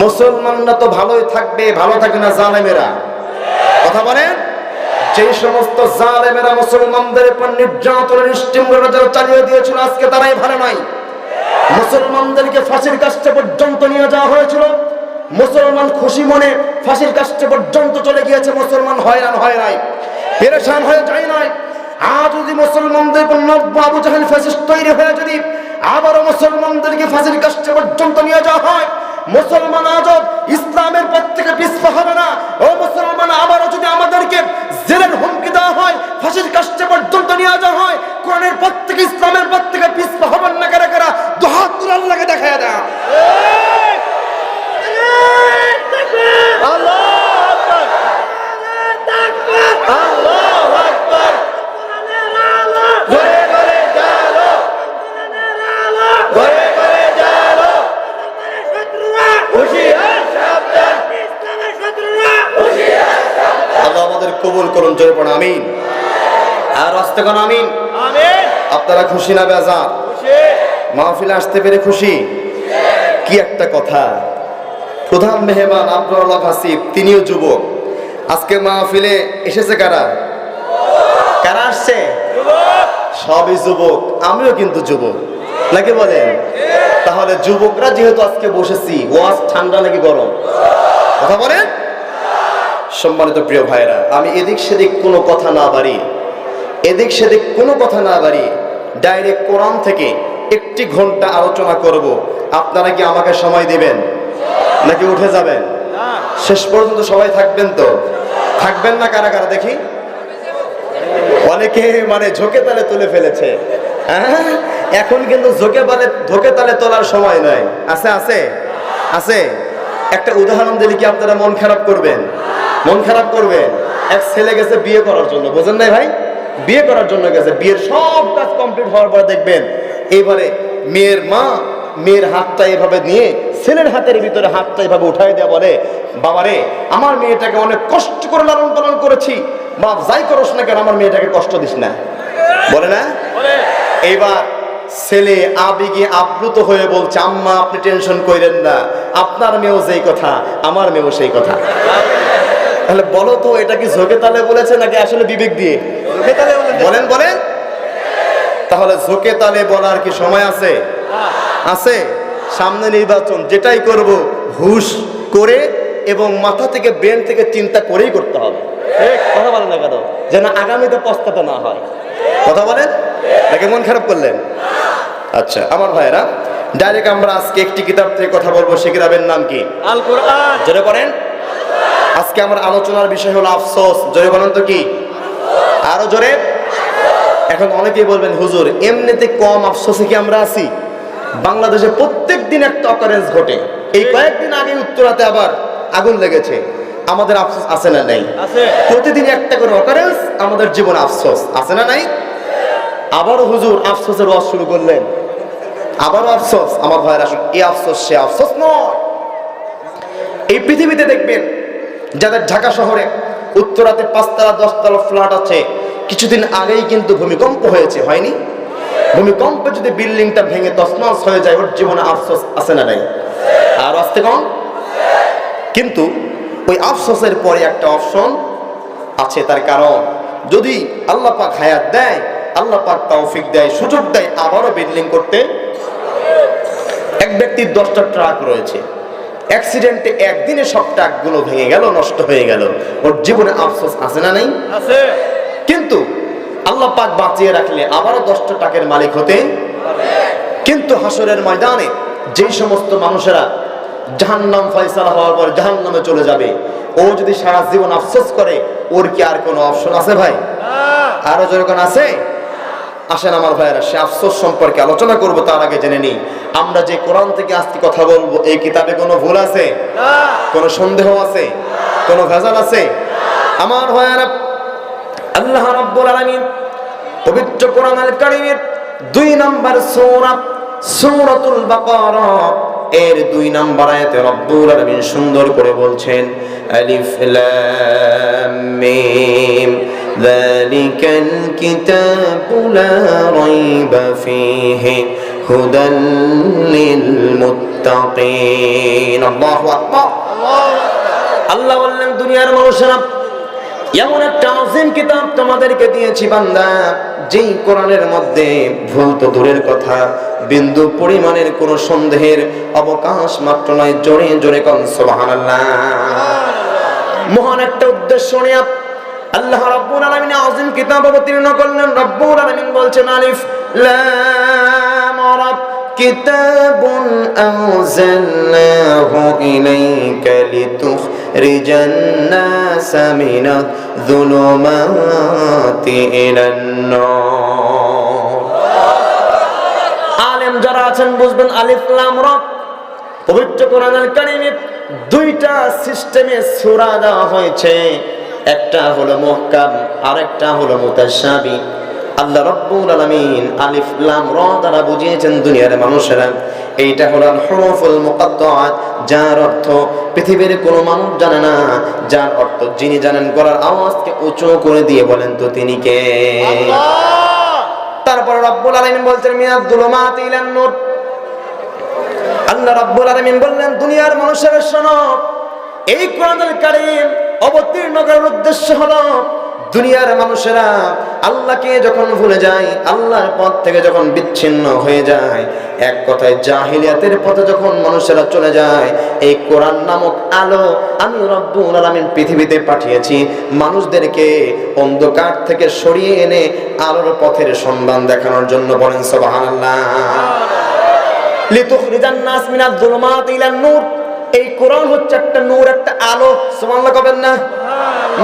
মুসলমানরা তো ভালোই থাকবে, ভালো থাকে না জালেমেরা? কথা বলেন। যে সমস্ত জালেমেরা মুসলমানদের উপর নির্যাতনের নিষ্ঠুরতা চালিয়ে দিয়েছিল, আজকে তারাই ভালো নাই। মুসলমানদেরকে ফাঁসির কাস্টে পর্যন্ত নিয়ে যাওয়া হয়েছিল, মুসলমান খুশি মনে ফাঁসির কাস্টে পর্যন্ত চলে গিয়েছে। মুসলমান হয়রান হয় নাই, পেরেশান হয়ে যায় নাই। আজ যদি মুসলমানদের নব্য আবু জাহেল ফ্যাসিস্ট তৈরি হয়ে যদি আবারও মুসলমানদেরকে ফাঁসির কাস্টে পর্যন্ত নিয়ে যাওয়া হয়, মুসলমান আজও ইসলামের পথ থেকে পিছপা হবে না। ও মুসলমান, আবারও যদি আমাদেরকে জেলের হুমকি দেওয়া হয়, ফাঁসির কাস্টে পর্যন্ত নিয়ে যাওয়া হয়, কোরআনের পথ থেকে ইসলামের পথ থেকে পিছপা হবেন না। কারা কারা দুহাত তুলে আল্লাহকে দেখায় দেয়। কবুল করুন, জোরে পড়ুন আমিন। আর আসতে কোন আমিন। আপনারা খুশি না বেজার? মাহফিলে আসতে পেরে খুশি? কি একটা কথা। প্রধান মেহমান আব্দুল হাসিব, তিনিও যুবক। আজকে মাহফিলে এসেছে কারা? কারা আসছে? সবই যুবক, আমিও কিন্তু যুবক, নাকি বলেন? তাহলে যুবকরা যেহেতু আজকে বসেছি, ওয়াজ ঠান্ডা নাকি গরম? কথা বলেন। সম্মানিত প্রিয় ভাইরা, আমি এদিক সেদিক কোনো কথা না বাড়িয়ে ডাইরেক্ট কোরআন থেকে 1 ঘন্টা আলোচনা করব। আপনারা কি আমাকে সময় দিবেন নাকি উঠে যাবেন? শেষ পর্যন্ত সবাই থাকবেন তো? থাকবেন না কারা কারা দেখি? অনেকে মানে ঝোঁকে তালে তুলে ফেলেছে। হ্যাঁ, এখন কিন্তু ঝোঁকে তালে তোলার সময় নয়। আছে আছে আছে। একটা উদাহরণ দিলে কি আপনারা মন খারাপ করবেন? মন খারাপ করবেন? এক ছেলে গেছে বিয়ে করার জন্য, বোঝেন নাই ভাই? বিয়ে করার জন্য গেছে, বিয়ের সব কাজ কমপ্লিট হওয়ার পর দেখবেন এইবারে মেয়ের মা মেয়ের হাতটা এভাবে নিয়ে ছেলের হাতের ভিতরে হাতটা এভাবে উঠাই দেয়া, বলে বাবারে, আমার মেয়েটাকে অনেক কষ্ট করে লালন পালন করেছি, বাপ যাই করস না কেন আমার মেয়েটাকে কষ্ট দিস না, বলে না? এইবার ছেলে আবেগে আপ্লুত হয়ে বলছে, আম্মা আপনি টেনশন করেন না, আপনার মেয়েও যেই কথা আমার মেয়েও সেই কথা। তাহলে বলো তো, এটা কি ঝোঁকে তালে বলেছে নাকি আসলে বিবেক দিয়ে? বলেন বলেন। তাহলে ঝোঁকে তালে বলার কি সময় আছে? আছে। সামনে নির্বাচন, যেটাই করব হুশ করে এবং মাথা থেকে ব্রেন থেকে চিন্তা করেই করতে হবে। কথা বলেন না কেন? যেন আগামীতে পস্তাতে না হয়। কথা বলেন নাকি মন খারাপ করলেন? আচ্ছা আমার ভাইরা, ডাইরেক্ট আমরা আজকে একটি কিতাব থেকে কথা বলবো। সে কিতাবের নাম কি? আল কোরআন। জোরে বলেন। আজকে আমার আলোচনার বিষয় হলো আফসোস। জোরে বলেন তো কি? আরো জোরে। এখন অনেকেই বলবেন, হুজুর এমনিতে কম আফসোসে কি আমরা আছি? বাংলাদেশে প্রত্যেক দিন একটা অকারেন্স ঘটে। এই কয়েকদিন আগে উত্তরাতে আবার আগুন লেগেছে। আমাদের আফসোস আছে না নাই? প্রতিদিন একটা করে অকারেন্স, আমাদের জীবনে আফসোস আছে না নাই? আবারও হুজুর আফসোসের ওয়াজ শুরু করলেন, আবারও আফসোস। আমার ভাইরা, এই আফসোস সে আফসোস নয়। এই পৃথিবীতে দেখবেন যাদের ঢাকা শহরে উত্তরাতে 5 তলা 10 তলা ফ্ল্যাট আছে, কিছুদিন আগেই কিন্তু ভূমিকম্প হয়েছে, হয়নি? ভূমিকম্পে যদি বিল্ডিংটা ভেঙে তছনছ হয়ে যায়, ওর জীবনে আফসোস আছে না নাই? আর আসতে কম। কিন্তু ওই আফসোসের পরে একটা অপশন আছে। তার কারণ, যদি আল্লাহ পাক হায়াত দেয়, আল্লাহ পাক তৌফিক দেয়, সুযোগ দেয় আবারও বিল্ডিং করতে। এক ব্যক্তির 10টা ট্রাক রয়েছে, অ্যাক্সিডেন্টে একদিনে সব ট্রাকগুলো ভেঙে গেল, নষ্ট হয়ে গেল, ওর জীবনে আফসোস আছে না নাই? আছে। কিন্তু আল্লাহ পাক বাঁচিয়ে রাখলে আবারও 10টা ট্রাকের মালিক হতে। কিন্তু হাসরের ময়দানে যেই সমস্ত মানুষেরা জাহান্নাম ফয়সালা হওয়ার পর জাহান্নামে চলে যাবে, ও যদি সারা জীবন আফসোস করে, ওর কি আর কোনো অপশন আছে ভাই? আরো যেরকম আছে। আসেন আমার ভাইয়েরা, সে আফসোস সম্পর্কে আলোচনা করব। তার আগে জেনে নিই, আমরা যে কোরআন থেকে আজকে কথা বলবো, এই কিতাবে কোনো ভুল আছে? কোনো সন্দেহ আছে? কোনো ভেজাল আছে? আমার ভাইয়েরা, আল্লাহ রাব্বুল আলামিন পবিত্র কোরআন আল কারীমের 2 নম্বর সূরা সূরাতুল বাকারা এর 2 নম্বর আয়াতে রব্বুল আলামিন সুন্দর করে বলছেন, আলিফ লাম মিম যালিকাল কিতাবু লা রাইবা ফীহি هدى للمتقين الله أكبر আল্লাহ বললেন দুনিয়ার মানুষেরা এমন একটা আযীম কিতাব তোমাদেরকে দিয়েছি বান্দা যেই কোরআনের মধ্যে ভুল তো দূরের কথা বিন্দু পরিমাণের কোনো সন্দেহের অবকাশ মাত্র নয় জোরে জোরে কোন সুবহানাল্লাহ মহান একটা উদ্দেশ্য নিয়ে আল্লাহ রাব্বুল আলামিন আযীম কিতাব অবতীর্ণ করলেন রাব্বুল আলামিন বলছেন আলিফ লাম রা কিতাবুন আনজালনাহু ইলাইকা লিতুখরিজান নাসা মিনাজ যুলুমাতি ইলান নূর আলেম যারা আছেন বুঝবেন আলিফ লাম রা পবিত্র কোরআনুল কারীমে দুইটা সিস্টেমে সূরা দেওয়া হয়েছে একটা হলো মুহকাম আরেকটা হলো মুতাশাবি আল্লাহ রাব্বুল আলামিন আলিফ লাম রা দ্বারা বুঝিয়েছেন দুনিয়ার মানুষেরা এইটা হলো হুরুফুল মুকাত্তাআত যার অর্থ পৃথিবীর কোনো মানুষ জানে না যার অর্থ যিনি জানেন গলার আওয়াজকে উঁচু করে দিয়ে বলেন তো তিনি কে আল্লাহ তারপর রাব্বুল আলামিন বলছেন মিনাজ যুলুমাতি ইলান নূর আল্লাহ রাব্বুল আলামিন বললেন দুনিয়ার মানুষেরা শোনো এই কোরআনুল কারীম অবতীর্ণ করার উদ্দেশ্য হলো দুনিয়ার মানুষেরা আল্লাহকে যখন ভুলে যায় আল্লাহর পথ থেকে যখন বিচ্ছিন্ন হয়ে যায় এক কথায় জাহিলিয়াতের পথে যখন মানুষেরা চলে যায় এই কোরআন নামক আলো আমি রব্বুল আলামিন পৃথিবীতে পাঠিয়েছি মানুষদেরকে অন্ধকার থেকে সরিয়ে এনে আলোর পথের সন্ধান দেখানোর জন্য বলেন সুবহানাল্লাহ লিতুখরিজান নাস মিনাজ যুলুমাতি ইলান নূর এই কোরআন হচ্ছে একটা নূর একটা আলো সুবহানাল্লাহ কবেন না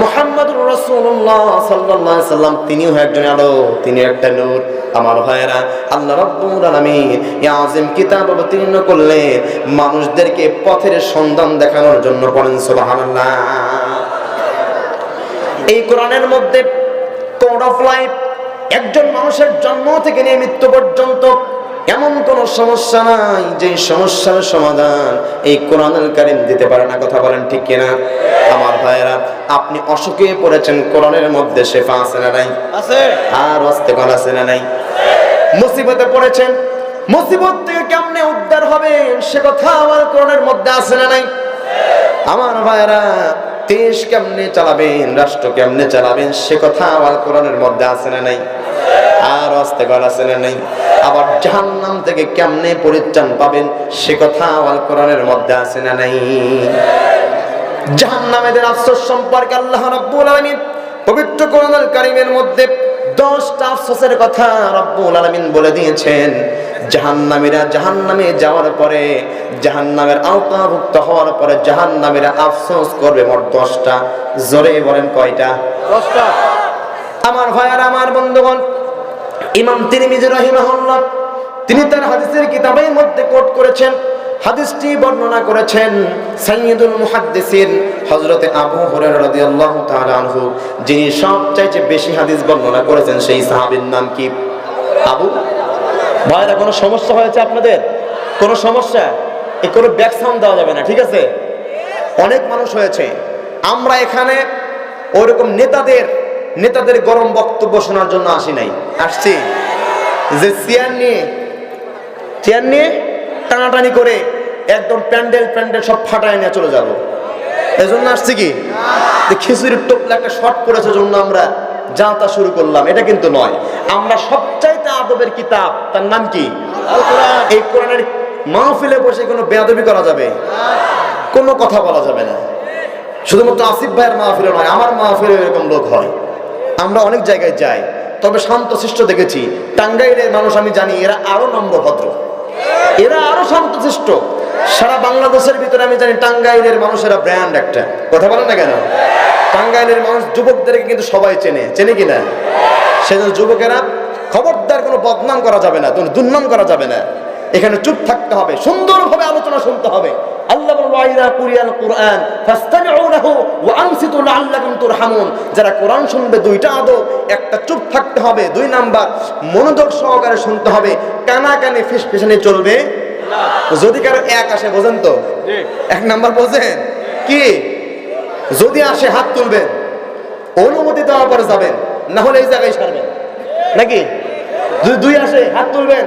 মুহাম্মদুর রাসূলুল্লাহ সাল্লাল্লাহু আলাইহি সাল্লাম তিনিও একজন আলো তিনি একটা নূর আমার ভাইয়েরা আল্লাহ রাব্বুল আলামিন এই আযীম কিতাব অবতীর্ণ করলেন মানুষদেরকে পথের সন্ধান দেখানোর জন্য বলেন সুবহানাল্লাহ এই কোরআনের মধ্যে কোড অফ লাইফ একজন মানুষের জন্ম থেকে নিয়ে মৃত্যু পর্যন্ত এমন কোন সমস্যা নাই যে সমস্যার সমাধান এই কোরআনুল কারীম দিতে পারে না কথা বলেন ঠিক কিনা আমার ভাইয়েরা আপনি অসুখে পড়েছেন কোরআনের মধ্যে শিফা আছে না নাই আছে আর অস্তেকল আছে না নাই মুসিবতে পড়েছেন মুসিবত থেকে কেমনে উদ্ধার হবেন সে কথা আমার কোরআনের মধ্যে আছে না নাই আমার ভাইয়েরা দেশ কেমনে চালাবেন রাষ্ট্র কেমনে চালাবেন সে কথা আমার কোরআনের মধ্যে আছে না নাই আর অস্তেকল আছে না নাই আবার জাহান্নাম থেকে কেমনে পরিত্রাণ পাবেন সে কথা আল কোরআনের মধ্যে আছে না নাই জাহান্নামীদের আফসোস সম্পর্কে আল্লাহ রাব্বুল আলামিন পবিত্র কোরআনুল কারীমের মধ্যে 10টা আফসোসের কথা রাব্বুল আলামিন বলে দিয়েছেন জাহান্নামীরা জাহান্নামে যাওয়ার পরে জাহান্নামের আওতাভুক্ত হওয়ার পরে জাহান্নামীরা আফসোস করবে মোট 10টা জোরে বলেন কয়টা 10টা আমার ভাইয়ার আমার বন্ধুগণ ইমাম তিরমিজি রাহিমাহুল্লাহ তিনি তার হাদিসের কিতাবের মধ্যে কোট করেছেন হাদিসটি বর্ণনা করেছেন সাইয়্যিদুল মুহাদ্দিসিন হযরতে আবু হুরায়রা রাদিয়াল্লাহু তাআলা আনহু যিনি সবচেয়ে বেশি হাদিস বর্ণনা করেছেন সেই সাহাবীর নাম কি আবু ভাইরা কোনো সমস্যা হয়েছে আপনাদের কোনো সমস্যা এই কোনো ব্যাক সাউন্ড দেওয়া যাবে না ঠিক আছে অনেক মানুষ হয়েছে আমরা এখানে ওরকম নেতাদের গরম বক্তব্য শোনার জন্য আসি নাই আসছি যে চেয়ার নিয়ে টানাটানি করে একদম প্যান্ডেল সব ফাটায় নিয়ে চলে যাব এজন্য আসছি কি খিচুড়ির টোপলা একটা শর্ট পড়েছে জন্য আমরা যা তা শুরু করলাম এটা কিন্তু নয় আমরা সবচাইতে আদবের কিতাব তার নাম কি আল কোরআন এই কোরআনের মাহফিলে বসে কোনো বেয়াদবি করা যাবে কোনো কথা বলা যাবে না শুধুমাত্র আসিফ ভাইয়ের মাহফিলে নয় আমার মাহফিলে এরকম লোক হয় আমরা অনেক জায়গায় যাই তবে শান্তশিষ্ট দেখেছি টাঙ্গাইলের মানুষ আমি জানি এরা আরো নম্রভদ্র এরা আরো শান্তশিষ্ট সারা বাংলাদেশের ভিতরে আমি জানি টাঙ্গাইলের মানুষেরা ব্র্যান্ড একটা কথা বলেন না কেন টাঙ্গাইলের মানুষ যুবকদেরকে কিন্তু সবাই চেনে কিনা সেজন্য যুবকেরা খবরদার কোনো বদনাম করা যাবে না দুর্নাম করা যাবে না এখানে চুপ থাকতে হবে সুন্দরভাবে আলোচনা শুনতে হবে আল্লাহ বলেন ওয়াইদা কুরিয়াল কুরআন ফাসতামিউ লাহু ওয়া আনসিতু লাআল্লাকুম তুরহামুন যারা কোরআন শুনবে দুইটা আদব একটা চুপ থাকতে হবে দুই নাম্বার মনোযোগ সহকারে শুনতে হবে কানাকানি ফিসফিসানি চলবে না যদি কারো এক আসে বোঝেন তো জি এক নাম্বার বোঝেন কি যদি আসে হাত তুলবেন অনুমতি দেওয়ার পরে যাবেন না হলে এই জায়গায় ছাড়বেন নাকি যদি দুই আসে হাত তুলবেন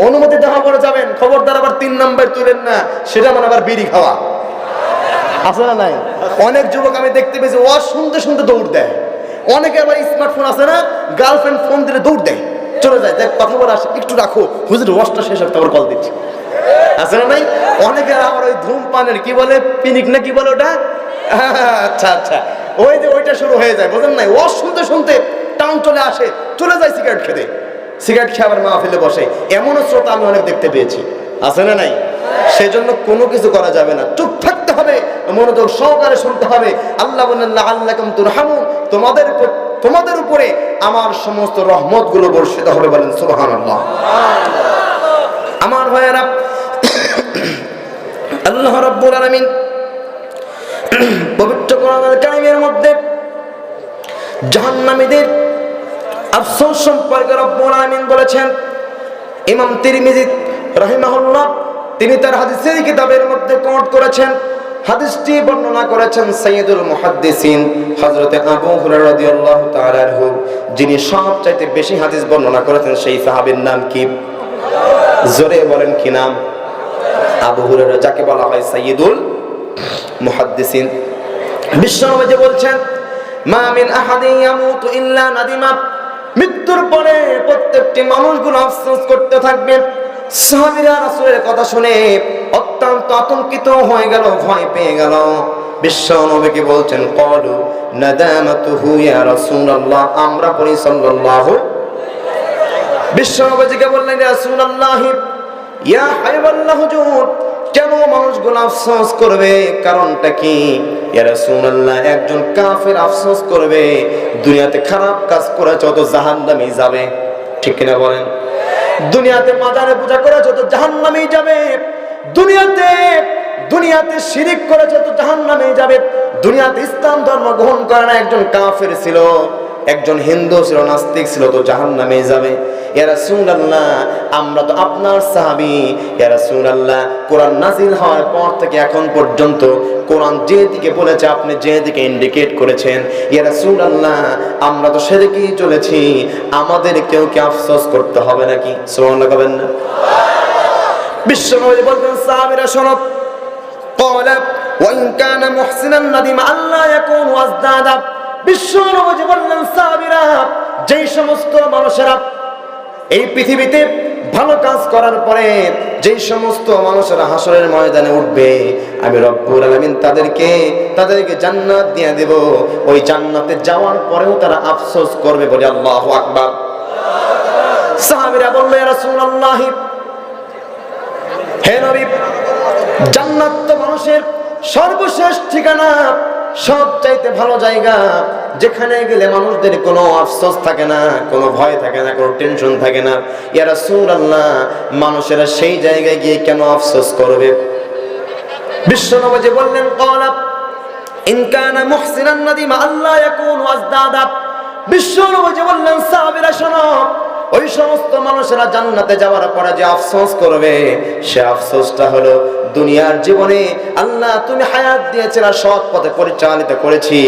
অনুমতি দেওয়া পরে যাবেন, খবরদার আবার 3 নাম্বার তুলেন না, সেটা মানে আবার বিড়ি খাওয়া আছে না নাই? অনেক যুবক আমি দেখতে পেয়েছি ওয়াজ শুনতে শুনতে দৌড় দেয়। অনেকে আবার স্মার্টফোন আছে না, গার্লফ্রেন্ড ফোন দিলে দৌড় দেয়, চলে যায়, দেখ কথা বলে আসে, একটু রাখো হুজুর ওয়াজটা শেষ হবে তারপর কল দিচ্ছি, আছে না নাই? অনেকে আবার ওই ধূমপানের কি বলে, পিনিক না কি বলে ওটা, আচ্ছা আচ্ছা, ওই যে ওইটা শুরু হয়ে যায়, বুঝলেন নাই? ওয়াজ শুনতে শুনতে টাউন চলে আসে, চলে যায় সিগারেট খেতে, সিগারেট খেয়ে আবার মাহফিলে বসে। এমনও শ্রোতা আমি অনেক দেখতে পেয়েছি, আছে না নাই? সেজন্য কোনো কিছু করা যাবে না, চুপ থাকতে হবে, মনোযোগ সহকারে শুনতে হবে। আল্লাহ বলেন লাআল্লাকুম তুরহামুন, তোমাদের উপরে আমার সমস্ত রহমতগুলো বর্ষিত হবে, বলেন সুবহানাল্লাহ। আমার ভাইয়েরা, আল্লাহ রাব্বুল আলামিন পবিত্র কোরআনুল কারীমের মধ্যে জাহান্নামীদের আফসোস সম্পর্কে রব্বুল আলামিন বলেছেন। ইমাম তিরমিজি রাহিমাহুল্লাহ তিনি তার হাদিসের কিতাবের মধ্যে কোট করেছেন, হাদিসটি বর্ণনা করেছেন সাইয়্যিদুল মুহাদ্দিসিন হযরতে আবু হুরায়রা রাদিয়াল্লাহু তাআলা আনহু, যিনি সবচাইতে বেশি হাদিস বর্ণনা করেছেন। সেই সাহাবীর নাম কি? জোরে বলেন কি নাম? আবু হুরায়রা, যাকে বলা হয় সাইয়্যিদুল মুহাদ্দিসিন। বিশ্বনবী বলছেন, মা মিন আহাদিন ইয়ামুতু ইল্লা নাদিমা, মৃত্যুর পরে প্রত্যেকটি মানুষগুলো আফসোস করতে থাকবে। সাহাবীরা রাসূলের কথা শুনে অত্যন্ত আতঙ্কিত হয়ে গেল, ভয় পেয়ে গেল। বিশ্বনবীকে বলছেন, ক্বালু নাদামাতুহু ইয়া রাসূলুল্লাহ, আমরা বলি সাল্লাল্লাহু। বিশ্বনবীকে বললেন, ইয়া রাসূলুল্লাহ ইয়া হাবিবাল্লাহ হুজুর, কেন মানুষগুলো আফসোস করবে, কারণটা কি? ইয়া রাসূলুল্লাহ, একজন কাফের আফসোস করবে, দুনিয়াতে খারাপ কাজ করেছে তো জাহান্নামে যাবে, ঠিক কিনা বলেন? দুনিয়াতে মাজারে পূজা করেছে তো জাহান্নামে যাবে, দুনিয়াতে শিরিক করেছে তো জাহান্নামে যাবে, দুনিয়াতে ইসলাম ধর্ম গ্রহণ করে না, একজন কাফের ছিল, একজন হিন্দু ছিল, নাস্তিক ছিল, তো জাহান্নামে যাবে। ইয়া রাসূলুল্লাহ, আমরা তো আপনার সাহাবী। ইয়া রাসূলুল্লাহ, কোরআন নাযিল হওয়ার পর থেকে এখন পর্যন্ত কোরআন যেদিকে বলেছে, আপনি যেদিকে ইন্ডিকেট করেছেন, ইয়া রাসূলুল্লাহ, আমরা তো সেদিকেই চলেছি, আমাদের কেউ কি আফসোস করতে হবে নাকি? সুবহানাল্লাহ বলেন না? বিশ্বনবী বলতেন, সাহাবীরা শোনো, ক্বালা ওয়া ইন কানা মুহসিনান নাদিমা আল্লাহ ইয়াকুন ওয়াজদাদা। বিশ্বনবী বললেন, সাহাবীরা, যেই সমস্ত মানুষেরা এই পৃথিবীতে ভালো কাজ করার পরে যেই সমস্ত মানুষেরা হাসরের ময়দানে উঠবে, আমি রব্বুল আলামিন তাদেরকে জান্নাত দিয়ে দেব। ওই জান্নাতে যাওয়ার পরেও তারা আফসোস করবে, বলে আল্লাহু আকবার। সাহাবীরা বলল, ইয়া রাসূলুল্লাহ, হে নবী, জান্নাত তো মানুষের সর্বশেষ ঠিকানা, সবচাইতে ভালো জায়গা, যেখানে গেলে মানুষদের কোনো আফসোস থাকে না, কোনো ভয় থাকে না, কোনো টেনশন থাকে না। ইয়া রাসূলুল্লাহ, মানুষেরা সেই জায়গায় গিয়ে কেন আফসোস করবে? বিশ্বনবী বললেন, ক্বালা ইন কানা মুহসিনান নাদিমা আল্লাহ ইয়াকুন ওয়াজদাদা। বিশ্বনবী বললেন, সাহাবীরা শোনো, ওই সমস্ত মানুষেরা জান্নাতে যাওয়ার পরে যে আফসোস করবে, সে আফসোসটা হলো, দুনিয়ার জীবনে আল্লাহ তুমি হায়াত দিয়েছেন, সৎ পথে পরিচালিত করেছি,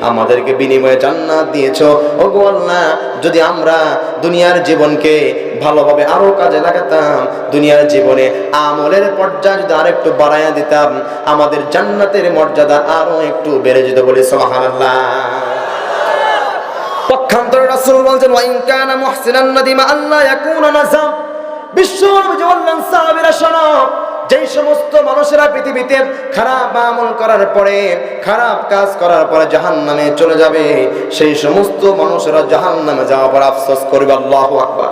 আমাদেরকে বিনিময়ে জান্নাত দিয়েছো। ওগো আল্লাহ, যদি আমরা দুনিয়ার জীবনকে ভালোভাবে আরো কাজে লাগাতাম, দুনিয়ার জীবনে আমলের পর্যায়ে যদি আরেকটু বাড়াইয়া দিতাম, আমাদের জান্নাতের মর্যাদা আরো একটু বেড়ে যেত, বলে সুবহানাল্লাহ। পক্ষান্তরে রাসূল বলেন, ওয়া ইন কানা মুহসিনান নাদিমা আল্লাহ ইয়াকুনা নাজাম। বিশ্বনবী বললেন, সাহাবীরা শোনো, যেই সমস্ত মানুষেরা পৃথিবীতে খারাপ আমল করার পরে, খারাপ কাজ করার পরে জাহান্নামে চলে যাবে, সেই সমস্ত মানুষেরা জাহান্নামে যাওয়ার পর আফসোস করবে। আল্লাহু আকবার।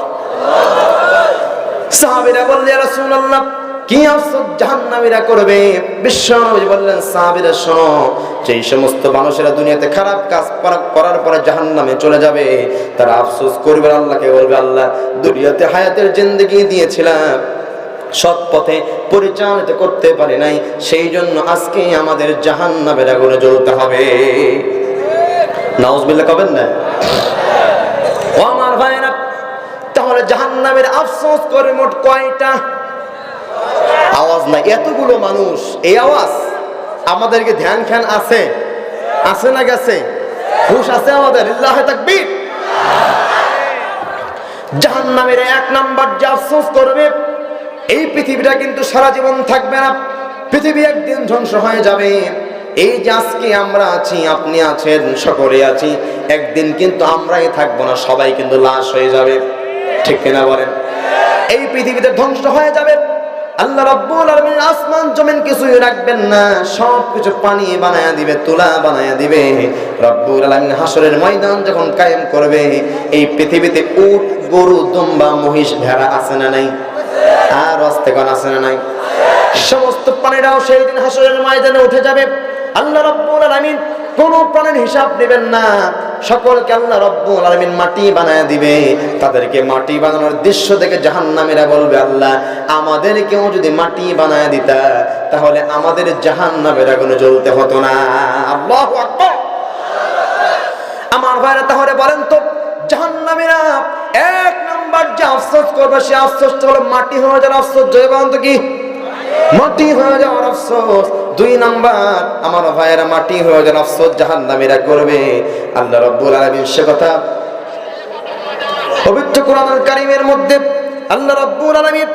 সাহাবীরা বললেন, ইয়া রাসূলুল্লাহ, কি আফসোস জাহান্নামীরা করবে? বিশ্বনবী বললেন, সাহাবীরা শোনো, যেই সমস্ত মানুষেরা দুনিয়াতে খারাপ কাজ করার পরে জাহান্নামে চলে যাবে, তারা আফসোস করবে, আল্লাহকে বলবে, আল্লাহ, দুনিয়াতে হায়াতের জিন্দেগি দিয়েছিলাম, সৎ পথে পরিচালিত করতে পারি নাই, সেই জন্য আজকে আমাদের জাহান্নামের আগুনে জ্বলতে হবে। নাউজুবিল্লাহ কবেন না? ও আমার ভাইরা, তাহলে জাহান্নামের আফসোস করে মোট কয়টা? আওয়াজ নাই, এতগুলো মানুষ, এই আওয়াজ আমাদেরকে ধ্যান খ্যান আছে? আছে না গেছে? হুশ আছে আমাদের? লিল্লাহি তাকবীর। জাহান্নামের এক নাম্বার যে আফসোস করবে, এই পৃথিবীটা কিন্তু সারা জীবন থাকবে না, পৃথিবী একদিন ধ্বংস হয়ে যাবে। এই যে আজকে আমরা আছি, আপনি আছেন, সকলে আছি, একদিন কিন্তু আমরাই থাকবো না, সবাই কিন্তু লাশ হয়ে যাবে, ঠিক কিনা বলেন? এই পৃথিবীতে ধ্বংস হয়ে যাবে। আল্লাহ রাব্বুল আলামিন আসমান জমিন কিছুই রাখবেন না, সব কিছু পানি বানায়া দিবে, তুলা বানায়া দিবে। রাব্বুল আলামিন হাসরের ময়দান যখন কায়েম করবে, এই পৃথিবীতে উট, গরু, দুম্বা, মহিষ, ভেড়া আছে না নাই? আর অস্তেগণ আছে না নাই? সমস্ত প্রাণীরাও সেই দিন হাসরের ময়দানে উঠে যাবে। আল্লাহ রাব্বুল আলামিন কোন প্রাণীর হিসাব নেবেন না, সকলকে আল্লাহ রাব্বুল আলামিন মাটি বানায় দিবে। তাদেরকে মাটি বানানোর দৃশ্য দেখে জাহান্নামীরা বলবে, আল্লাহ আমাদেরকেও যদি মাটি বানায় দিতা তাহলে আমাদের জাহান্নামের আগুনে জ্বলতে হতো না। আল্লাহু আকবার। আমার ভাইরা, তাহলে বলেন তো, জাহান্নামীরা এক নাম্বার যে আফসোস করবে, সে আফসোসটা হলো মাটি হয়ে যাওয়ার আফসোস। জয় বলেন তো কি? মাটি হয়ে যাওয়ার আফসোস। দুই নাম্বার, আমার ভাইয়েরা, মাটি হয়ে যাওয়ার আফসোস জাহান্নামীরা করবে। আল্লাহ রাব্বুল আলামিন সে কথা পবিত্র কোরআনুল কারীমের মধ্যে আল্লাহ রাব্বুল আলামিন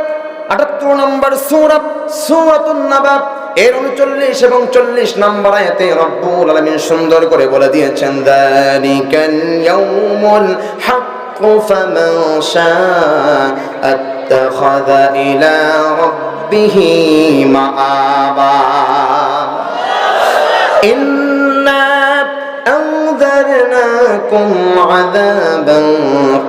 ৭৮ নম্বর সূরা সূরাতুন নাবা এর ৩৯ এবং ৪০ নম্বর আয়াতে রাব্বুল আলামিন সুন্দর করে বলে দিয়েছেন, যালিকাল ইয়াউমুল হাক্কু ফামান শাআ আত্তাখাযা ইলা রাব্বিহি মাআবা। ইন্না أنذرناكم عذابا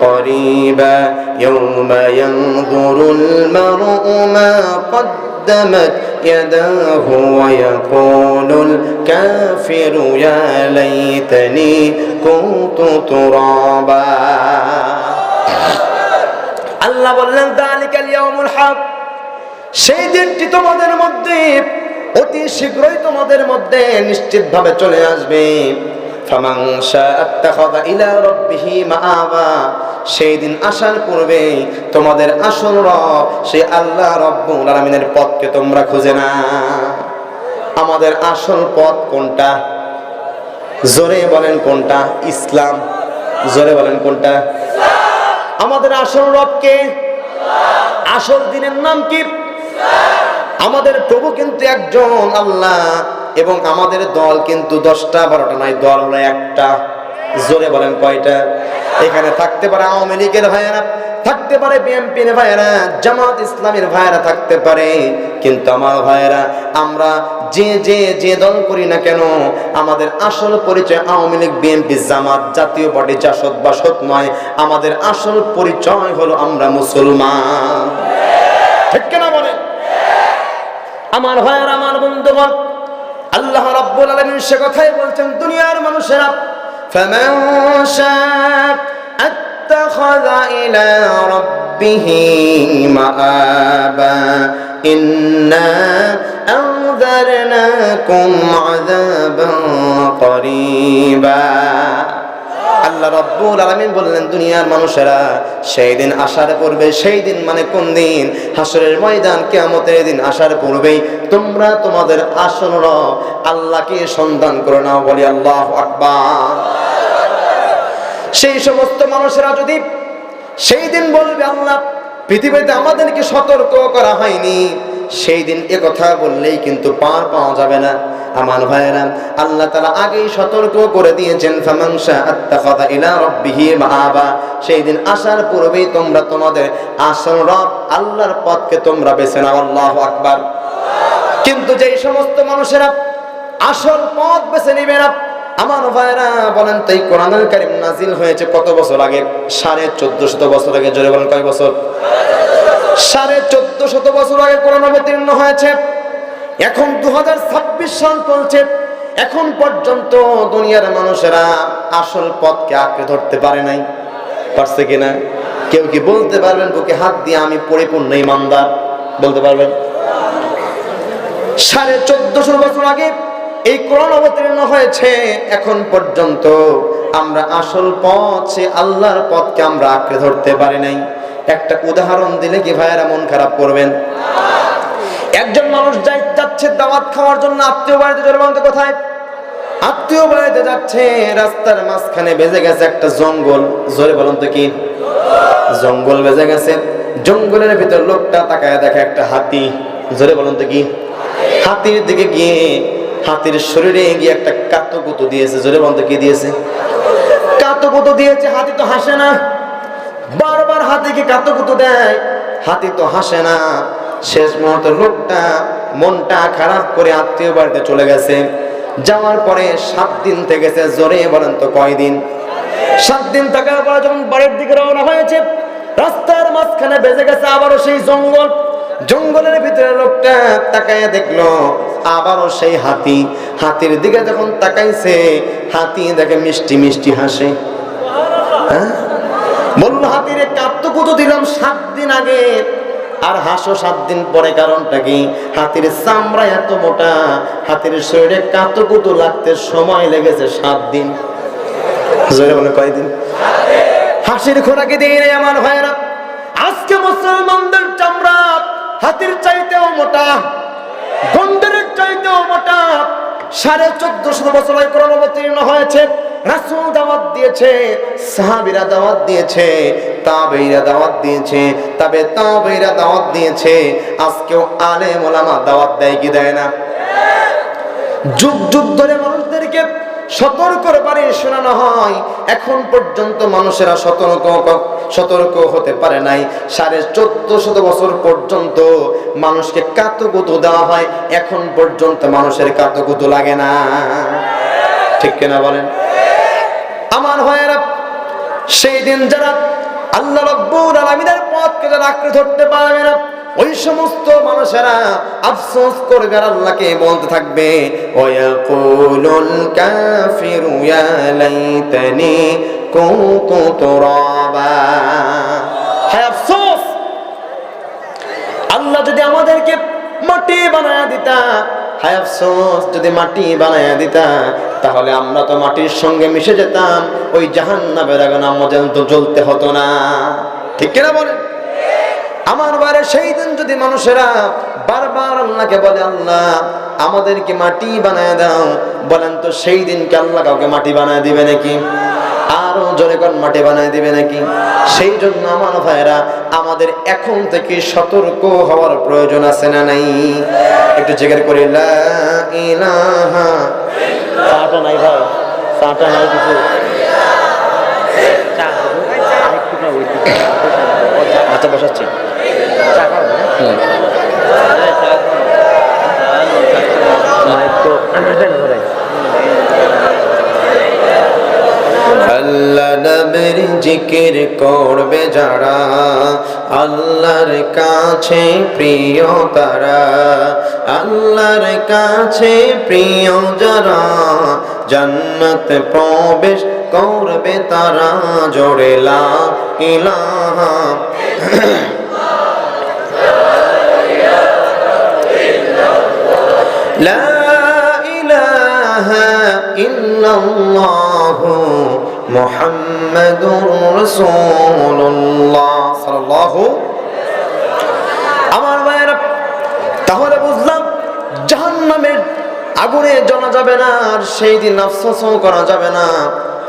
قريبا يوم ينظر المرء ما قدمت يداه ويقول الكافر يا ليتني كنت ترابا। আল্লাহ বললেন, যালিকাল ইয়াউমুল হক, সেই দিনটি তোমাদের মধ্যে অতি শীঘ্রই তোমাদের মধ্যে নিশ্চিতভাবে চলে আসবে। ফামান শাআ আত্তাখাযা ইলা রাব্বিহি মাআবা, সেই দিন আসার পূর্বে তোমাদের আসল রব সেই আল্লাহ রাব্বুল আলামিনের পথকে তোমরা খুঁজে না। আমাদের আসল পথ কোনটা? জোরে বলেন কোনটা? ইসলাম। জোরে বলেন কোনটা? আমাদের আসল রব কে? আসল দিনের নাম কি? আমাদের প্রভু কিন্তু একজন আল্লাহ, এবং আমাদের দল কিন্তু 10টা 12টা নয়, দল হলো একটা। জোরে বলেন কয়টা? এখানে থাকতে পারে আওয়ামী লীগের ভাইয়েরা, থাকতে পারে বিএনপির ভাইয়েরা, জামাত ইসলামের ভাইয়েরা থাকতে পারে, কিন্তু আমার ভাইয়েরা, আমরা যে দল করি না কেন, আমাদের আসল পরিচয় আওয়ামী লীগ, বিএনপি, জামাত, জাতীয় পার্টি, জাসদ বা সৎ নয়। আমাদের আসল পরিচয় হলো আমরা মুসলমান। ঠিক কিনা বলেন? আমার ভাইয়েরা, আমার বন্ধুগণ, আল্লাহ রাব্বুল আলামিন সে কথাই বলছেন, দুনিয়ার মানুষেরা, ফামান শাআ আত্তাখাযা ইলা রাব্বিহি মাআবা ইন্না আনযারনাকুম আযাবান করিবা। আল্লাহ রাব্বুল আলামিন বললেন, দুনিয়ার মানুষেরা, সেই দিন আসার পূর্বে, সেই দিন মানে কোন দিন? হাসরের ময়দান, কিয়ামতের দিন আসার পূর্বেই তোমরা তোমাদের আসল রব আল্লাহকে সন্ধান করে নাও। বলি আল্লাহু আকবার। সেই সমস্ত মানুষেরা যদি সেই দিন বলবে, আল্লাহ পৃথিবীতে আমাদেরকে সতর্ক করা হয়নি, সেই দিন এ কথা বললেই কিন্তু পার পাওয়া যাবে না। আমার ভাইয়েরা, আল্লাহ তাআলা আগেই সতর্ক করে দিয়েছেন, ফামান শাআ আত্তাখাযা ইলা রাব্বিহি মাআবা, সেই দিন আসার পূর্বেই তোমরা তোমাদের আসল রব আল্লাহর পথকে তোমরা বেছে নাও। আল্লাহু আকবার। কিন্তু যেই সমস্ত মানুষেরা আসল পথ বেছে নেবে না, আমার ভাইয়েরা বলেন তো, এই কোরআনুল কারীম নাজিল হয়েছে কত বছর আগে? 1450 বছর আগে। জোরে বলেন, কয় বছর? 1450 বছর আগে কোরআন অবতীর্ণ হয়েছে। এখন 2026 সাল চলছে, এখন পর্যন্ত দুনিয়ার মানুষেরা আসল পথকে আঁকড়ে ধরতে পারে নাই। পারছে কিনা? কেউ কি বলতে পারবেন বুকে হাত দিয়ে, আমি পরিপূর্ণ ঈমানদার? বলতে পারবেন? 1450 বছর আগে এই কোরআন অবতীর্ণ হয়েছে, এখন পর্যন্ত আমরা আসল পথ, সে আল্লাহর পথকে আমরা আঁকড়ে ধরতে পারি নাই। একটা উদাহরণ দিলে কি ভাইয়েরা মন খারাপ করবেন? একজন মানুষ যাচ্ছে দাওয়াত খাওয়ার জন্য আত্মীয় বাড়িতে। জোরে বলতে কোথায়? আত্মীয় বাড়িতে যাচ্ছে, রাস্তার মাঝখানে বেজে গেছে একটা জঙ্গল। জোরে বলুন তো কি? জঙ্গল বেজে গেছে, জঙ্গলের ভিতর লোকটা তাকায় দেখে একটা হাতি। জোরে বলুন তো কি? হাতির দিকে গিয়ে হাতির শরীরে গিয়ে একটা কাতুকুতু দিয়েছে। জোরে বলুন তো কি দিয়েছে? কাতুকুতু দিয়েছে। হাতি তো হাসে না, বারবার হাতিকে কাতুকুতু দেয়, হাতি তো হাসে না। শেষ মুহূর্তে লোকটা মনটা খারাপ করে আত্মীয় বাড়িতে চলে গেছে। যাওয়ার পরে 7 দিন থেকেছে। জোরে বলেন তো কয়দিন? 7 দিন থাকার পরে যখন বাড়ির দিকে রওনা হয়েছে, রাস্তার মাঝখানে বেজে গেছে আবারও সেই জঙ্গল। জঙ্গলের ভিতরে লোকটা তাকায় দেখলো আবারও সেই হাতি। হাতির দিকে যখন তাকাইছে, হাতি দেখে মিষ্টি মিষ্টি হাসে। হ্যাঁ, বললো হাতিরে কাতুকুতু দিলাম 7 দিন আগে, আর হাসো 7 দিন পরে। কারণটা কি? হাতির চামড়া এত মোটা, হাতির শরীরে কাতুকুতু লাগতে সময় লেগেছে 7 দিন। জোরে বলে কয়দিন? হাসির খোরাকি দিয়ে নেই আমার ভাইরা। আজকে মুসলমানদের চামড়া হাতির চাইতেও মোটা, গন্ডারের চাইতেও মোটা। 1450 বছর কোরআন অবতীর্ণ হয়েছে, রাসূল দাওয়াত দিয়েছে, সাহাবীরা দাওয়াত দিয়েছে, তাবেঈরা দাওয়াত দিয়েছে, তাবেঈরা দাওয়াত দিয়েছে। আজকেও আলেম ওলামা দাওয়াত দেয় কি দেয় না? যুগ যুগ ধরে মানুষদেরকে সতর্ক করে বাড়ি শোনানো হয়, এখন পর্যন্ত মানুষেরা সতর্ক হতে পারে নাই। 1450 বছর পর্যন্ত মানুষকে কাতুকুতু দেওয়া হয়, এখন পর্যন্ত মানুষের কাতুকুতু লাগে না। ঠিক কিনা বলেন? আমার ভাইয়েরা, সেই দিন যারা আল্লাহ রাব্বুল আলামিনের পথকে যারা আঁকড়ে ধরতে পারবে না, ওই সমস্ত মানুষেরা আফসোস করবে, আর আল্লাহকে বলতে থাকবে, ওয়ায়াকুলুল কাফিরু ইয়া লাইতানি কুনতু তুরাবা। হায় আফসোস, আল্লাহ যদি আমাদেরকে মাটি বানায়া দিতা, হায় আফসোস যদি মাটি বানায়া দিতা, তাহলে আমরা তো মাটির সঙ্গে মিশে যেতাম, ওই জাহান্নামের আগুন আমাদের তো জ্বলতে হতো না। ঠিক কিনা বলেন? আমার বারে সেই দিন যদি মানুষেরা বারবার আল্লাহকে বলে, আল্লাহ আমাদেরকে মাটি বানায় দাও, বলেন তো সেই দিন কি আল্লাহ কাউকে মাটি বানায় দিবে নাকি? আরো জোরে কোন মাটি বানায় দিবে নাকি? সেই জন্য আমার ভাইরা, আমাদের এখন থেকে সতর্ক হওয়ার প্রয়োজন আছে না নাই? একটু জিকির করি, লা ইলাহা ইল্লাল্লাহ। নাই ভাই, সাটা নাই কিছু। আচ্ছা বসাচ্ছি। আল্লাহ নবীর জিকির করবে যারা, আল্লাহর কাছে প্রিয় তারা, আল্লাহর কাছে প্রিয় যারা, জান্নাত প্রবেশ করবে তারা। জোরে লা ইলাহা লা ইলাহা ইল্লাল্লাহু মুহাম্মাদুর রাসূলুল্লাহ সাল্লাল্লাহু। আমার ভাইয়েরা, তাহলে বুঝলাম জাহান্নামের আগুনে জ্বলা যাবে না, আর সেই দিন আফসোসও করা যাবে না।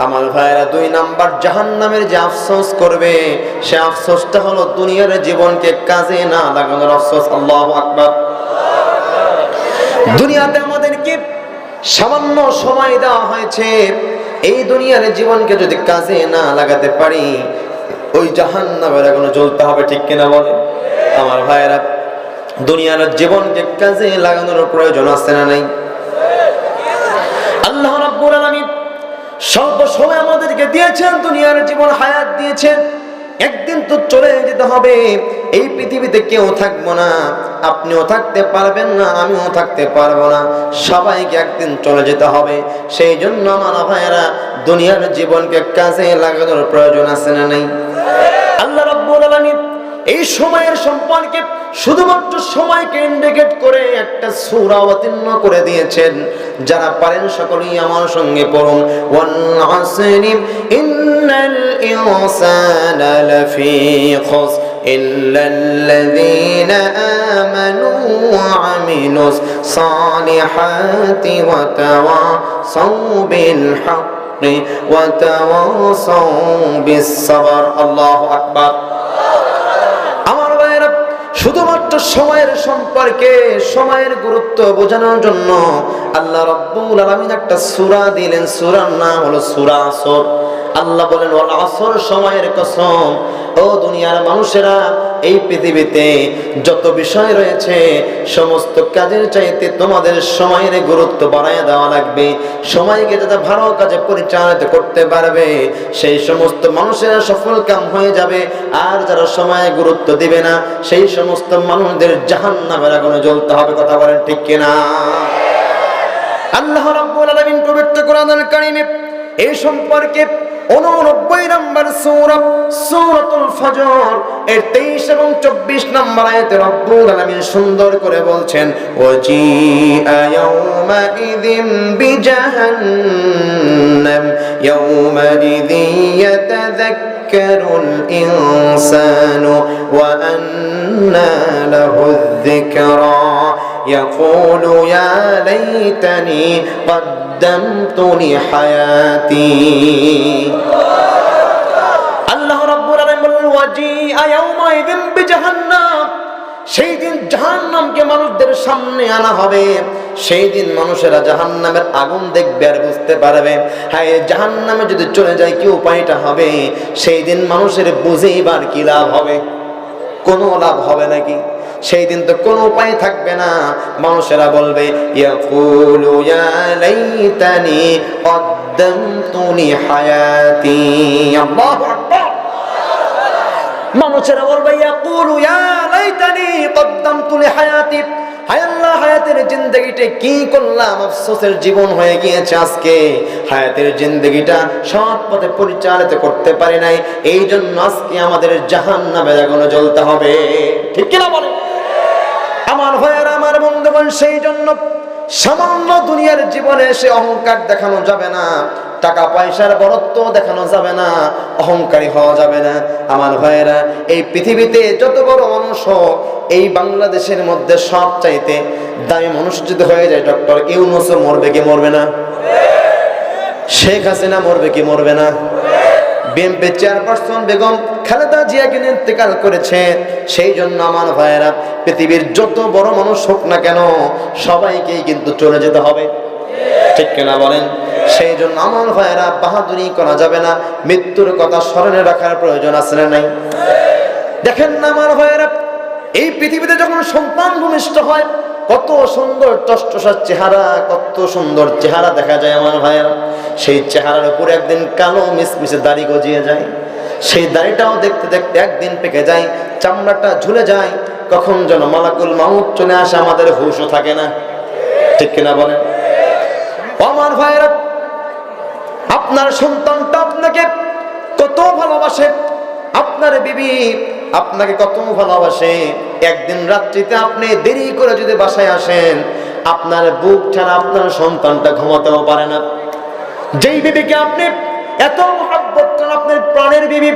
আমার ভাইয়েরা, 2 নাম্বার জাহান্নামের যে আফসোস করবে, সে আফসোসটা হলো দুনিয়ার জীবনকে কাজে না লাগানোর আফসোস। আল্লাহু আকবার। দুনিয়াতে আমাদেরকে সামান্য সময় দেওয়া হয়েছে, এই দুনিয়ার জীবনকে যদি কাজে না লাগাতে পারি, ওই জাহান্নামের আগুনে জ্বলতে হবে। ঠিক কিনা বলে? আমার ভাইয়েরা, দুনিয়ার জীবনকে কাজে লাগানোর প্রয়োজন আছে না নাই? আল্লাহ রাব্বুল আলামিন স্বল্প সময় আমাদেরকে দিয়েছেন, দুনিয়ার জীবন হায়াত দিয়েছেন। একদিন তো চলে যেতে হবে, এই পৃথিবীতে কেউ থাকবো না, আপনিও থাকতে পারবেন না, আমিও থাকতে পারবো না, সবাইকে একদিন চলে যেতে হবে। সেই জন্য আমার ভাইয়েরা, দুনিয়ার জীবনকে কাজে লাগানোর প্রয়োজন আছে না নাই? আল্লাহ রাব্বুল আলামিন এই সময়ের সম্পর্কে শুধুমাত্র সময়কে ইন্ডিকেট করে একটা সূরা অবতীর্ণ করে দিয়েছেন। যারা পারেন সকলেই আমার সঙ্গে পড়ুন, ওয়াল আসরি ইন্নাল ইনসানা লাফি খুসর ইল্লাল্লাযীনা আমানু ওয়া আমিলুস সালিহাতি ওয়া তাওয়াসাউ বিল হক وتواصوا بالصبر الله أكبر আমার ভাইরা শুধুমাত্র সময়ের সম্পর্কে সময়ের গুরুত্ব বোঝানোর জন্য আল্লাহ রাব্বুল আলামিন একটা সূরা দিলেন সূরার নাম হলো সূরা আসর আল্লাহ বলেন ওয়াল আসর সময়ের কসম ও দুনিয়ার মানুষেরা এই পৃথিবীতে যত বিষয় রয়েছে সমস্ত কাজের চাইতে তোমাদের সময়ের গুরুত্ব বাড়ায় দেওয়া লাগবে সময়কে যাতে ভালো কাজে পরিচালিত করতে পারবে সেই সমস্ত মানুষেরা সফল কাম হয়ে যাবে আর যারা সময়ে গুরুত্ব দিবে না সেই সমস্ত মানুষদের জাহান্নামের আগুনে জ্বলতে হবে কথা বলেন ঠিক কিনা আল্লাহ রাব্বুল আলামিন পবিত্র কোরআনুল কারীমে এই সম্পর্কে 89 নম্বর সূরা সূরাতুল ফজর এর 23 এবং 24 নম্বর আয়াতে রব্বুল আলামিন সুন্দর করে বলছেন ওয়াজিআ ইয়াউমা ইযিম বিজাহান্নাম ইয়াউমা ইযি ইয়াতাযাক্কারুল ইনসানু ওয়া আন্না লাহুয যিকরা يقول يا ليتني قدمت لحياتي الله رب العالمين وجيء يومئذ بجهنم সেই দিন জাহান্নামকে মানুষদের সামনে আনা হবে সেই দিন মানুষেরা জাহান্নামের আগুন দেখবে আর বুঝতে পারবে হ্যাঁ জাহান্নামে যদি চলে যায় কি উপায়টা হবে সেই দিন মানুষের বুঝেইবার কি লাভ হবে কোনো লাভ হবে নাকি সেই দিন তো কোনো উপায় থাকবে না মানুষেরা বলবে ইয়াকুলু ইয়া লাইতানি কদ্দামতু লিহায়াতি আল্লাহু আকবার মানুষেরা বলবে ইয়াকুলু ইয়া লাইতানি কদ্দামতু লিহায়াতি হায় আল্লাহ হায়াতের জিন্দেগিটা কি করলাম আফসোসের জীবন হয়ে গিয়েছে আজকে হায়াতের জিন্দেগিটা সৎ পথে পরিচালিত করতে পারি নাই এই জন্য আজকে আমাদের জাহান্নামের আগুনে জ্বলতে হবে ঠিক কি না বলেন আমার ভাইয়েরা আমার বন্ধুগণ সেই জন্য সামান্য দুনিয়ার জীবনে এসে অহংকার দেখানো যাবে না টাকা পয়সার বড়ত্ব দেখানো যাবে না অহংকারী হওয়া যাবে না আমার ভাইয়েরা এই পৃথিবীতে যত বড় মানুষ হোক এই বাংলাদেশের মধ্যে সব চাইতে দামি মানুষ যদি হয়ে যায় ডক্টর ইউনূস মরবে কি মরবে না শেখ হাসিনা মরবে কি মরবে না বিএনপি চেয়ারপারসন বেগম খালেদা জিয়াকে ইন্তেকাল করেছে সেই জন্য আমার ভাইয়েরা পৃথিবীর যত বড় মানুষ হোক না কেন সবাইকেই কিন্তু চলে যেতে হবে ঠিক কিনা বলেন সেই জন্য আমার ভাইয়েরা বাহাদুরি করা যাবে না মৃত্যুর কথা স্মরণে রাখার প্রয়োজন আছে না নাই দেখেন না আমার ভাইয়েরা এই পৃথিবীতে যখন সন্তান ভূমিষ্ঠ হয় কত সুন্দর টসটসার চেহারা কত সুন্দর চেহারা দেখা যায় আমার ভাইয়েরা সেই চেহারার উপর একদিন কালো মিসমিসে দাড়ি গজিয়ে যায় সেই দাড়িটাও দেখতে দেখতে একদিন পেকে যায় চামড়াটা ঝুলে যায় কখন যেন মালাকুল মাউত চলে আসে আমাদের হুঁশও থাকে না ঠিক কিনা বলেন আমার ভাইয়েরা আপনার সন্তানটা আপনাকে কত ভালোবাসে আপনার বিবি আপনাকে কত ভালোবাসে একদিন রাত্রিতে আপনি দেরি করে যদি বাসায় আসেন আপনার বুক ছাড়া আপনার সন্তানটা ঘুমাতেও পারে না যেই বিবিকে আপনি এত মহব্বত করেন আপনার প্রাণের বিবি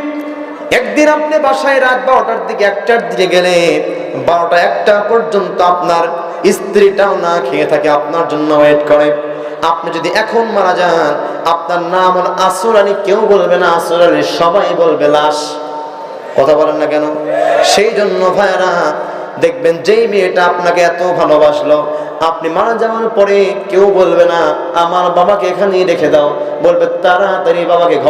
একদিন আপনি বাসায় রাত 12টার দিকে 1টার দিকে গেলে 12টা 1টা পর্যন্ত আপনার স্ত্রীটাও না খেয়ে থাকে আপনার জন্য ওয়েট করে আপনি যদি এখন মারা যান আপনার নাম হলো আসর আলী কেউ বলবে না আসর আলী সবাই বলবে লাশ কথা বলেন না কেন সেই জন্য ভাইরা দেখবেন যেই মেয়েটা আপনাকে এত ভালোবাসলো আপনি মারা যাওয়ার পরে কেউ বলবে না আমার বাবাকে এখানেই রেখে দাও বলবে তাড়াতাড়ি বাবাকে ঘর